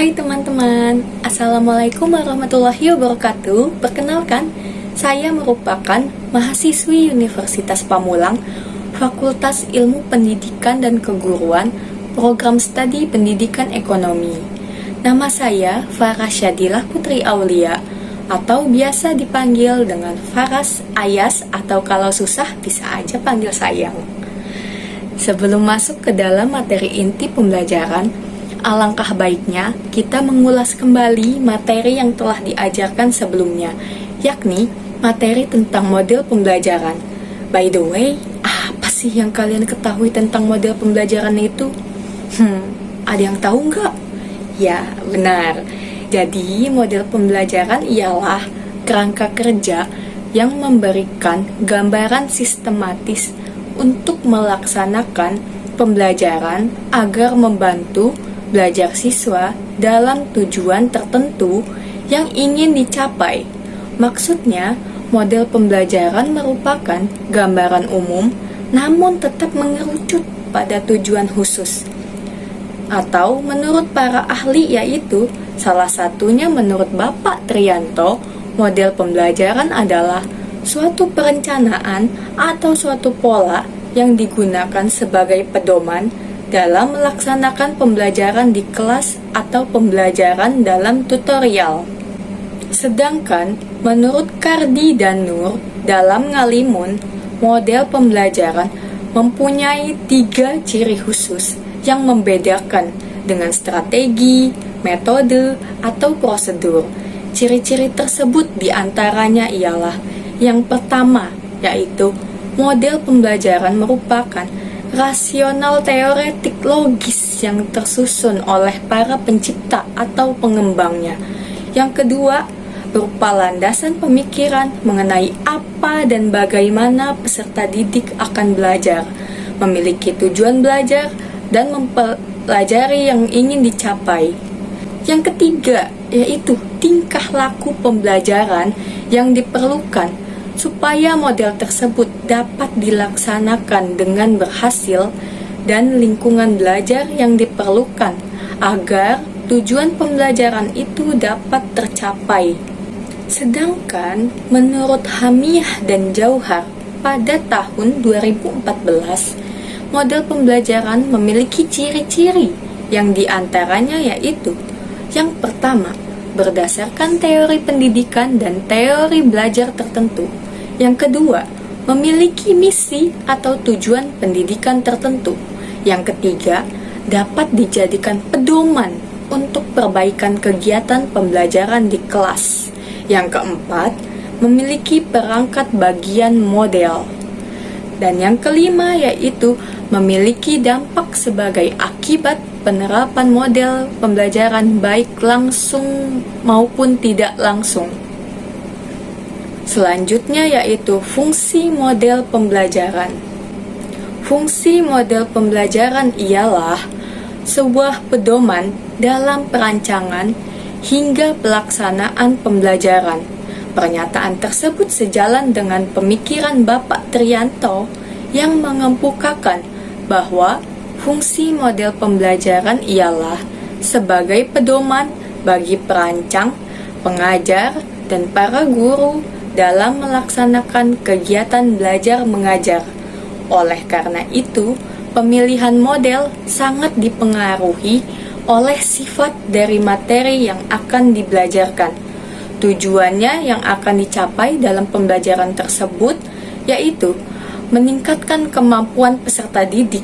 Hai teman-teman, Assalamualaikum warahmatullahi wabarakatuh. Perkenalkan, saya merupakan mahasiswi Universitas Pamulang, Fakultas Ilmu Pendidikan dan Keguruan, Program Studi Pendidikan Ekonomi. Nama saya Farah Syadilah Putri Aulia, atau biasa dipanggil dengan Faras, Ayas, atau kalau susah bisa aja panggil sayang. Sebelum masuk ke dalam materi inti pembelajaran, alangkah baiknya kita mengulas kembali materi yang telah diajarkan sebelumnya, yakni materi tentang model pembelajaran. By the way, apa sih yang kalian ketahui tentang model pembelajaran itu? Ada yang tahu nggak? Ya, benar. Jadi, model pembelajaran ialah kerangka kerja yang memberikan gambaran sistematis untuk melaksanakan pembelajaran agar membantu belajar siswa dalam tujuan tertentu yang ingin dicapai. Maksudnya, model pembelajaran merupakan gambaran umum namun tetap mengerucut pada tujuan khusus. Atau menurut para ahli yaitu, salah satunya menurut Bapak Trianto, model pembelajaran adalah suatu perencanaan atau suatu pola yang digunakan sebagai pedoman dalam melaksanakan pembelajaran di kelas atau pembelajaran dalam tutorial. Sedangkan menurut Kardi dan Nur dalam Ngalimun, model pembelajaran mempunyai 3 ciri khusus yang membedakan dengan strategi, metode, atau prosedur. Ciri-ciri tersebut diantaranya ialah yang pertama, yaitu model pembelajaran merupakan rasional teoretik logis yang tersusun oleh para pencipta atau pengembangnya. Yang kedua, berupa landasan pemikiran mengenai apa dan bagaimana peserta didik akan belajar, memiliki tujuan belajar, dan mempelajari yang ingin dicapai. Yang ketiga, yaitu tingkah laku pembelajaran yang diperlukan supaya model tersebut dapat dilaksanakan dengan berhasil dan lingkungan belajar yang diperlukan agar tujuan pembelajaran itu dapat tercapai. Sedangkan menurut Hamiyah dan Jauhar pada tahun 2014, model pembelajaran memiliki ciri-ciri yang diantaranya yaitu yang pertama, berdasarkan teori pendidikan dan teori belajar tertentu. Yang kedua, memiliki misi atau tujuan pendidikan tertentu. Yang ketiga, dapat dijadikan pedoman untuk perbaikan kegiatan pembelajaran di kelas. Yang keempat, memiliki perangkat bagian model. Dan yang kelima yaitu memiliki dampak sebagai akibat penerapan model pembelajaran baik langsung maupun tidak langsung. Selanjutnya yaitu fungsi model pembelajaran. Fungsi model pembelajaran ialah sebuah pedoman dalam perancangan hingga pelaksanaan pembelajaran. Pernyataan tersebut sejalan dengan pemikiran Bapak Trianto yang mengemukakan bahwa fungsi model pembelajaran ialah sebagai pedoman bagi perancang, pengajar, dan para guru dalam melaksanakan kegiatan belajar mengajar. Oleh karena itu, pemilihan model sangat dipengaruhi oleh sifat dari materi yang akan dibelajarkan. Tujuannya yang akan dicapai dalam pembelajaran tersebut yaitu meningkatkan kemampuan peserta didik.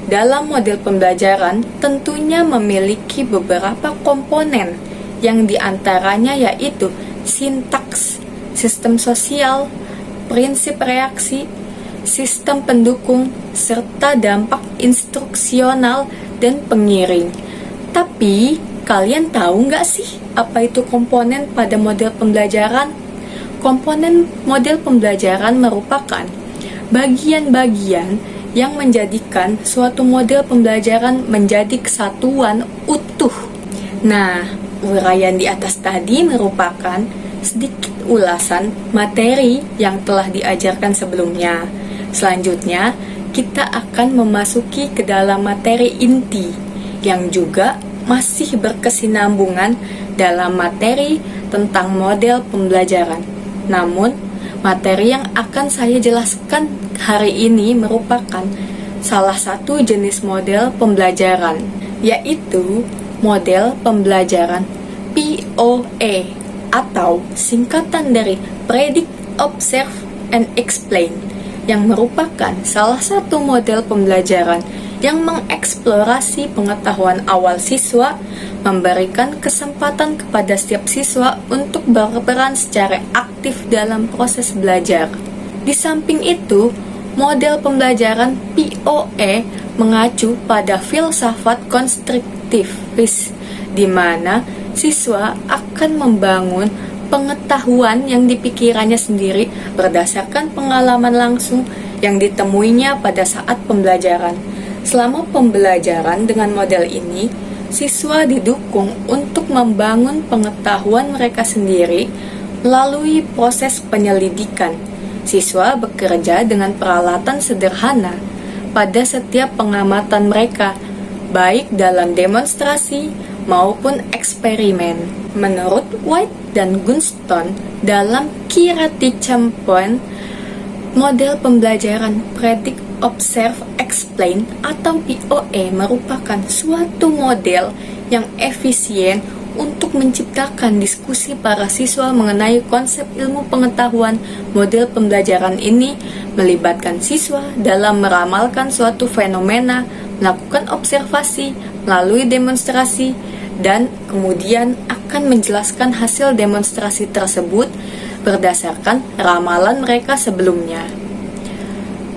Dalam model pembelajaran tentunya memiliki beberapa komponen yang diantaranya yaitu sintaks, sistem sosial, prinsip reaksi, sistem pendukung, serta dampak instruksional dan pengiring. Tapi, kalian tahu nggak sih apa itu komponen pada model pembelajaran? Komponen model pembelajaran merupakan bagian-bagian yang menjadikan suatu model pembelajaran menjadi kesatuan utuh. Nah, uraian di atas tadi merupakan sedikit ulasan materi yang telah diajarkan sebelumnya. Selanjutnya, kita akan memasuki ke dalam materi inti yang juga masih berkesinambungan dalam materi tentang model pembelajaran. Namun, materi yang akan saya jelaskan hari ini merupakan salah satu jenis model pembelajaran, yaitu model pembelajaran POE atau singkatan dari Predict, Observe, and Explain, yang merupakan salah satu model pembelajaran yang mengeksplorasi pengetahuan awal siswa, memberikan kesempatan kepada setiap siswa untuk berperan secara aktif dalam proses belajar. Di samping itu, model pembelajaran POE mengacu pada filsafat konstruktivis, di mana siswa akan membangun pengetahuan yang dipikirannya sendiri berdasarkan pengalaman langsung yang ditemuinya pada saat pembelajaran. Selama pembelajaran dengan model ini, siswa didukung untuk membangun pengetahuan mereka sendiri melalui proses penyelidikan. Siswa bekerja dengan peralatan sederhana pada setiap pengamatan mereka, baik dalam demonstrasi maupun eksperimen. Menurut White dan Gunston dalam Creative Champion, model pembelajaran Predict, Observe, Explain atau POE merupakan suatu model yang efisien untuk menciptakan diskusi para siswa mengenai konsep ilmu pengetahuan. Model pembelajaran ini melibatkan siswa dalam meramalkan suatu fenomena, melakukan observasi melalui demonstrasi, dan kemudian akan menjelaskan hasil demonstrasi tersebut berdasarkan ramalan mereka sebelumnya.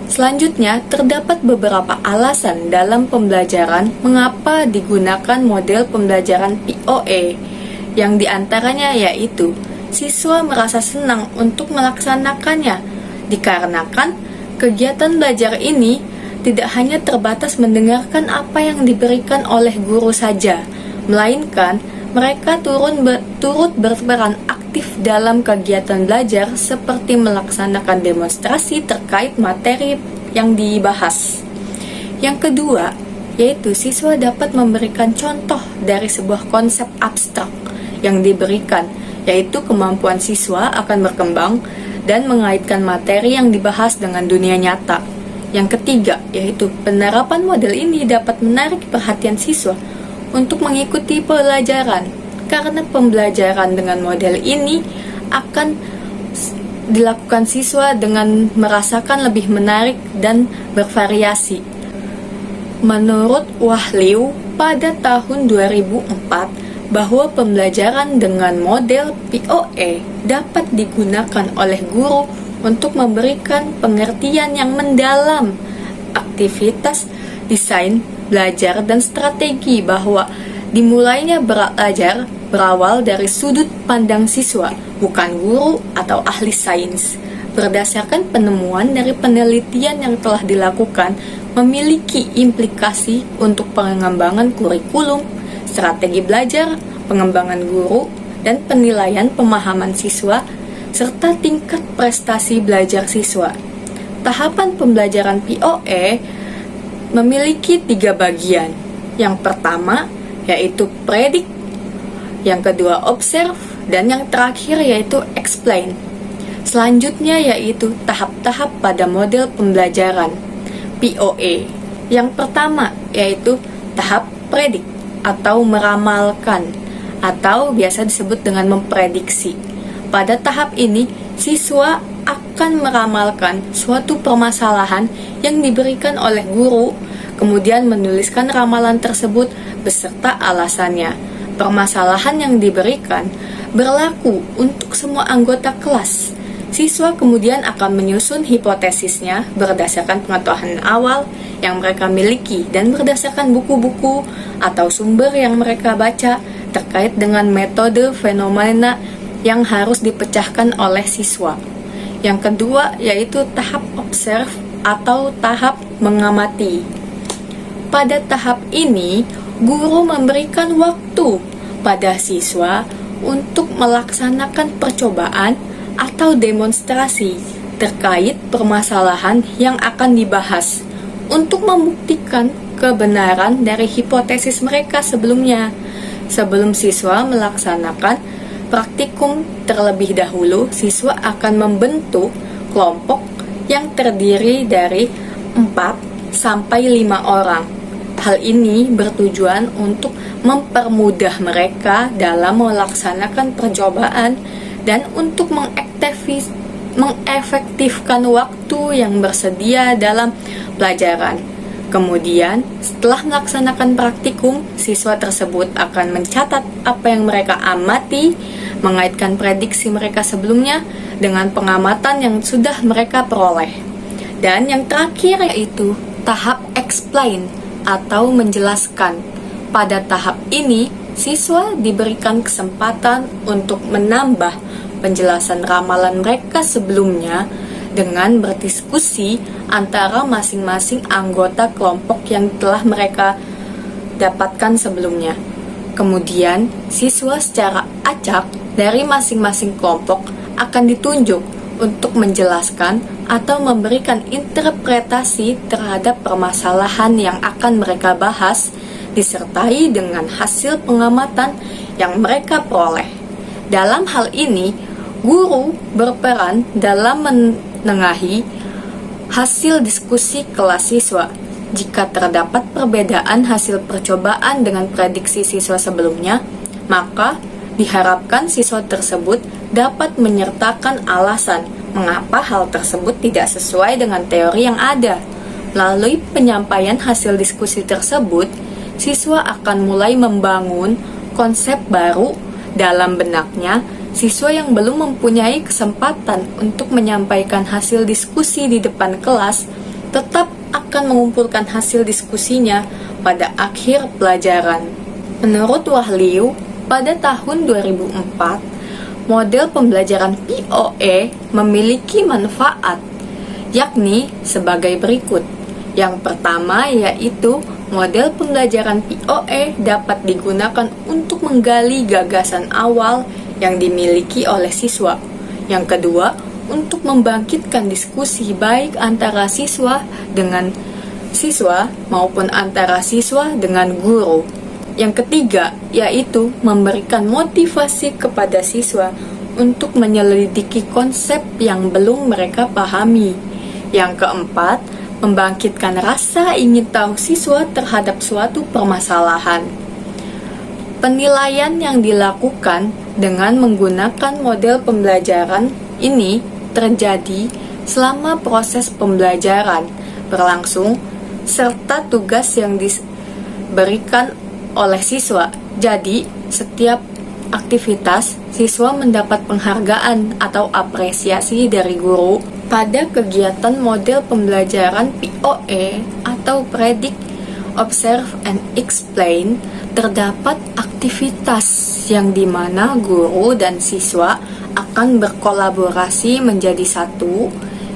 Selanjutnya, terdapat beberapa alasan dalam pembelajaran mengapa digunakan model pembelajaran POE, yang diantaranya yaitu siswa merasa senang untuk melaksanakannya, dikarenakan kegiatan belajar ini tidak hanya terbatas mendengarkan apa yang diberikan oleh guru saja, melainkan mereka turut berperan aktif dalam kegiatan belajar seperti melaksanakan demonstrasi terkait materi yang dibahas. Yang kedua, yaitu siswa dapat memberikan contoh dari sebuah konsep abstrak yang diberikan, yaitu kemampuan siswa akan berkembang dan mengaitkan materi yang dibahas dengan dunia nyata. Yang ketiga, yaitu penerapan model ini dapat menarik perhatian siswa untuk mengikuti pelajaran, karena pembelajaran dengan model ini akan dilakukan siswa dengan merasakan lebih menarik dan bervariasi. Menurut Wahliu pada tahun 2004 bahwa pembelajaran dengan model POE dapat digunakan oleh guru untuk memberikan pengertian yang mendalam aktivitas desain belajar dan strategi, bahwa dimulainya belajar berawal dari sudut pandang siswa, bukan guru atau ahli sains. Berdasarkan penemuan dari penelitian yang telah dilakukan, memiliki implikasi untuk pengembangan kurikulum, strategi belajar, pengembangan guru, dan penilaian pemahaman siswa, serta tingkat prestasi belajar siswa. Tahapan pembelajaran POE memiliki 3 bagian. Yang pertama yaitu Predict, yang kedua Observe, dan yang terakhir yaitu Explain. Selanjutnya yaitu tahap-tahap pada model pembelajaran POE. Yang pertama yaitu tahap Predict atau meramalkan, atau biasa disebut dengan memprediksi. Pada tahap ini, siswa akan meramalkan suatu permasalahan yang diberikan oleh guru, kemudian menuliskan ramalan tersebut beserta alasannya. Permasalahan yang diberikan berlaku untuk semua anggota kelas. Siswa kemudian akan menyusun hipotesisnya berdasarkan pengetahuan awal yang mereka miliki dan berdasarkan buku-buku atau sumber yang mereka baca terkait dengan metode fenomena yang harus dipecahkan oleh siswa. Yang kedua yaitu tahap observe atau tahap mengamati. Pada tahap ini, guru memberikan waktu pada siswa untuk melaksanakan percobaan atau demonstrasi terkait permasalahan yang akan dibahas untuk membuktikan kebenaran dari hipotesis mereka sebelumnya. Sebelum siswa melaksanakan praktikum terlebih dahulu, siswa akan membentuk kelompok yang terdiri dari 4 sampai 5 orang. Hal ini bertujuan untuk mempermudah mereka dalam melaksanakan percobaan dan untuk mengefektifkan waktu yang bersedia dalam pelajaran. Kemudian, setelah melaksanakan praktikum, siswa tersebut akan mencatat apa yang mereka amati, mengaitkan prediksi mereka sebelumnya dengan pengamatan yang sudah mereka peroleh. Dan yang terakhir yaitu tahap explain atau menjelaskan. Pada tahap ini, siswa diberikan kesempatan untuk menambah penjelasan ramalan mereka sebelumnya dengan berdiskusi antara masing-masing anggota kelompok yang telah mereka dapatkan sebelumnya. Kemudian, siswa secara acak dari masing-masing kelompok akan ditunjuk untuk menjelaskan atau memberikan interpretasi terhadap permasalahan yang akan mereka bahas, disertai dengan hasil pengamatan yang mereka peroleh. Dalam hal ini, guru berperan dalam menengahi hasil diskusi kelas siswa. Jika terdapat perbedaan hasil percobaan dengan prediksi siswa sebelumnya, maka diharapkan siswa tersebut dapat menyertakan alasan mengapa hal tersebut tidak sesuai dengan teori yang ada. Melalui penyampaian hasil diskusi tersebut, siswa akan mulai membangun konsep baru dalam benaknya. Siswa yang belum mempunyai kesempatan untuk menyampaikan hasil diskusi di depan kelas tetap akan mengumpulkan hasil diskusinya pada akhir pelajaran. Menurut Wahliu, pada tahun 2004, model pembelajaran POE memiliki manfaat, yakni sebagai berikut. Yang pertama yaitu model pembelajaran POE dapat digunakan untuk menggali gagasan awal yang dimiliki oleh siswa. Yang kedua, untuk membangkitkan diskusi baik antara siswa dengan siswa maupun antara siswa dengan guru. Yang ketiga, yaitu memberikan motivasi kepada siswa untuk menyelidiki konsep yang belum mereka pahami. Yang keempat, membangkitkan rasa ingin tahu siswa terhadap suatu permasalahan. Penilaian yang dilakukan dengan menggunakan model pembelajaran ini terjadi selama proses pembelajaran berlangsung serta tugas yang diberikan oleh siswa. Jadi, setiap aktivitas siswa mendapat penghargaan atau apresiasi dari guru. Pada kegiatan model pembelajaran POE atau Predict, Observe, and Explain, terdapat aktivitas yang dimana guru dan siswa akan berkolaborasi menjadi satu,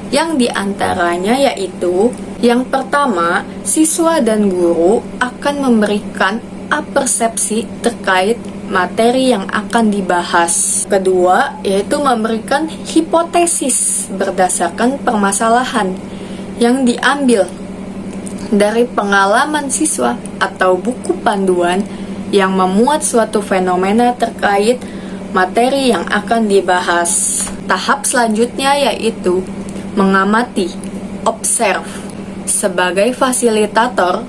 yang diantaranya yaitu yang pertama, siswa dan guru akan memberikan persepsi terkait materi yang akan dibahas. Kedua, yaitu memberikan hipotesis berdasarkan permasalahan yang diambil dari pengalaman siswa atau buku panduan yang memuat suatu fenomena terkait materi yang akan dibahas. Tahap selanjutnya yaitu mengamati, observe. Sebagai fasilitator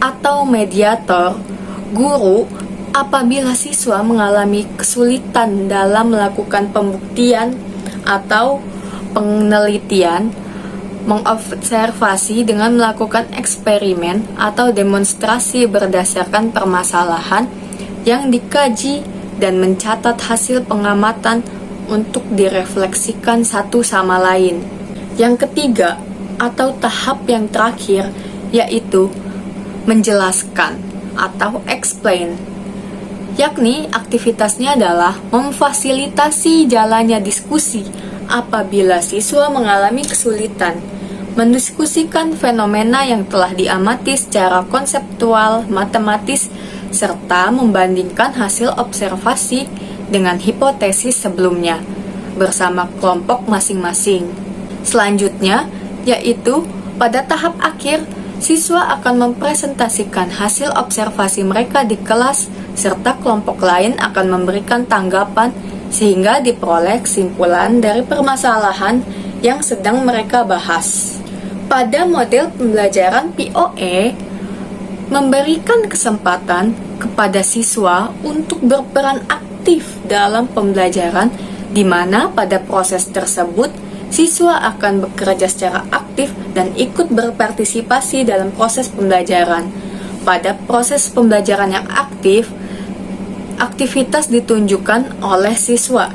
atau mediator, guru apabila siswa mengalami kesulitan dalam melakukan pembuktian atau penelitian, mengobservasi dengan melakukan eksperimen atau demonstrasi berdasarkan permasalahan yang dikaji dan mencatat hasil pengamatan untuk direfleksikan satu sama lain. Yang ketiga, atau tahap yang terakhir, yaitu menjelaskan atau explain, yakni aktivitasnya adalah memfasilitasi jalannya diskusi apabila siswa mengalami kesulitan mendiskusikan fenomena yang telah diamati secara konseptual, matematis, serta membandingkan hasil observasi dengan hipotesis sebelumnya bersama kelompok masing-masing. Selanjutnya, yaitu pada tahap akhir, Siswa akan mempresentasikan hasil observasi mereka di kelas, serta kelompok lain akan memberikan tanggapan sehingga diperoleh kesimpulan dari permasalahan yang sedang mereka bahas. Pada model pembelajaran POE, memberikan kesempatan kepada siswa untuk berperan aktif dalam pembelajaran, di mana pada proses tersebut siswa akan bekerja secara aktif dan ikut berpartisipasi dalam proses pembelajaran. Pada proses pembelajaran yang aktif, aktivitas ditunjukkan oleh siswa.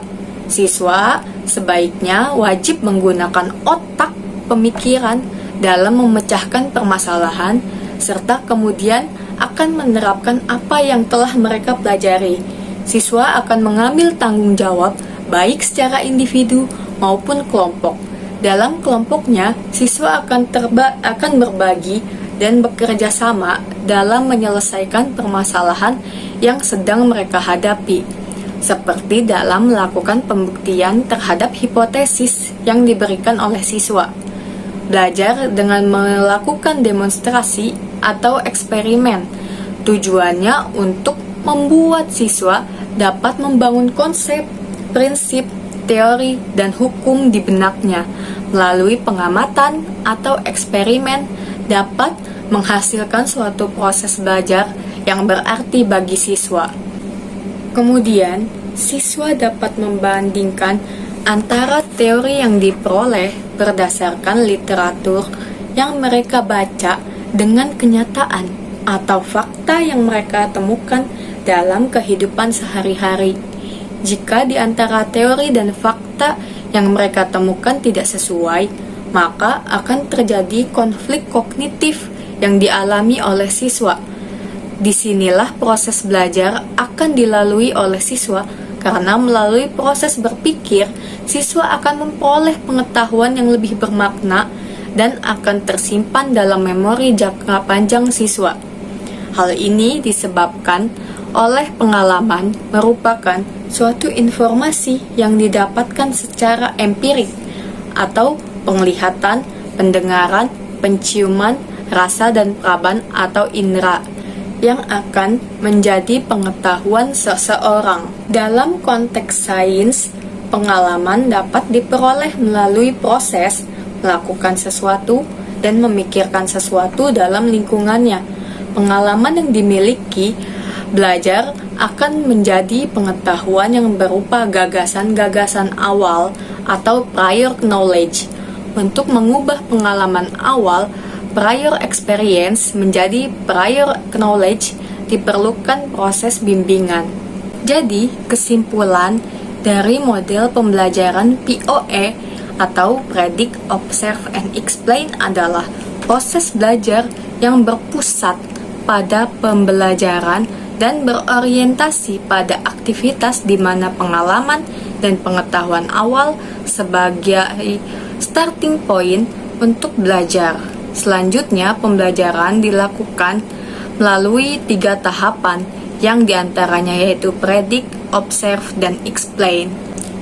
Siswa sebaiknya wajib menggunakan otak pemikiran dalam memecahkan permasalahan, serta kemudian akan menerapkan apa yang telah mereka pelajari. Siswa akan mengambil tanggung jawab baik secara individu maupun kelompok. Dalam kelompoknya, siswa akan berbagi dan bekerja sama dalam menyelesaikan permasalahan yang sedang mereka hadapi, seperti dalam melakukan pembuktian terhadap hipotesis yang diberikan oleh siswa. Belajar dengan melakukan demonstrasi atau eksperimen. Tujuannya untuk membuat siswa dapat membangun konsep, prinsip, teori, dan hukum di benaknya. Melalui pengamatan atau eksperimen dapat menghasilkan suatu proses belajar yang berarti bagi siswa. Kemudian, siswa dapat membandingkan antara teori yang diperoleh berdasarkan literatur yang mereka baca dengan kenyataan atau fakta yang mereka temukan dalam kehidupan sehari-hari. Jika di antara teori dan fakta yang mereka temukan tidak sesuai, maka akan terjadi konflik kognitif yang dialami oleh siswa. Disinilah proses belajar akan dilalui oleh siswa, karena melalui proses berpikir, siswa akan memperoleh pengetahuan yang lebih bermakna dan akan tersimpan dalam memori jangka panjang siswa. Hal ini disebabkan oleh pengalaman merupakan suatu informasi yang didapatkan secara empirik atau penglihatan, pendengaran, penciuman, rasa, dan peraban atau indera yang akan menjadi pengetahuan seseorang. Dalam konteks sains, pengalaman dapat diperoleh melalui proses melakukan sesuatu dan memikirkan sesuatu dalam lingkungannya. Pengalaman yang dimiliki belajar akan menjadi pengetahuan yang berupa gagasan-gagasan awal atau prior knowledge. Untuk mengubah pengalaman awal, prior experience, menjadi prior knowledge, diperlukan proses bimbingan. Jadi, kesimpulan dari model pembelajaran POE atau Predict, Observe, and Explain adalah proses belajar yang berpusat pada pembelajaran dan berorientasi pada aktivitas di mana pengalaman dan pengetahuan awal sebagai starting point untuk belajar. Selanjutnya, pembelajaran dilakukan melalui 3 tahapan yang diantaranya yaitu Predict, Observe, dan Explain.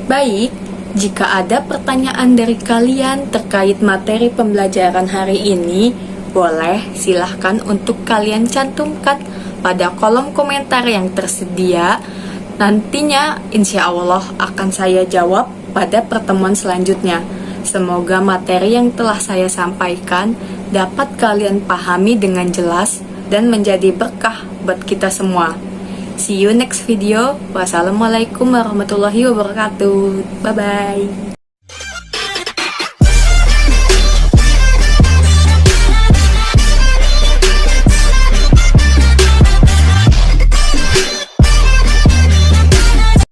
Baik, jika ada pertanyaan dari kalian terkait materi pembelajaran hari ini, boleh silahkan untuk kalian cantumkan pada kolom komentar yang tersedia. Nantinya insya Allah akan saya jawab pada pertemuan selanjutnya. Semoga materi yang telah saya sampaikan dapat kalian pahami dengan jelas dan menjadi berkah buat kita semua. See you next video. Wassalamualaikum warahmatullahi wabarakatuh. Bye bye.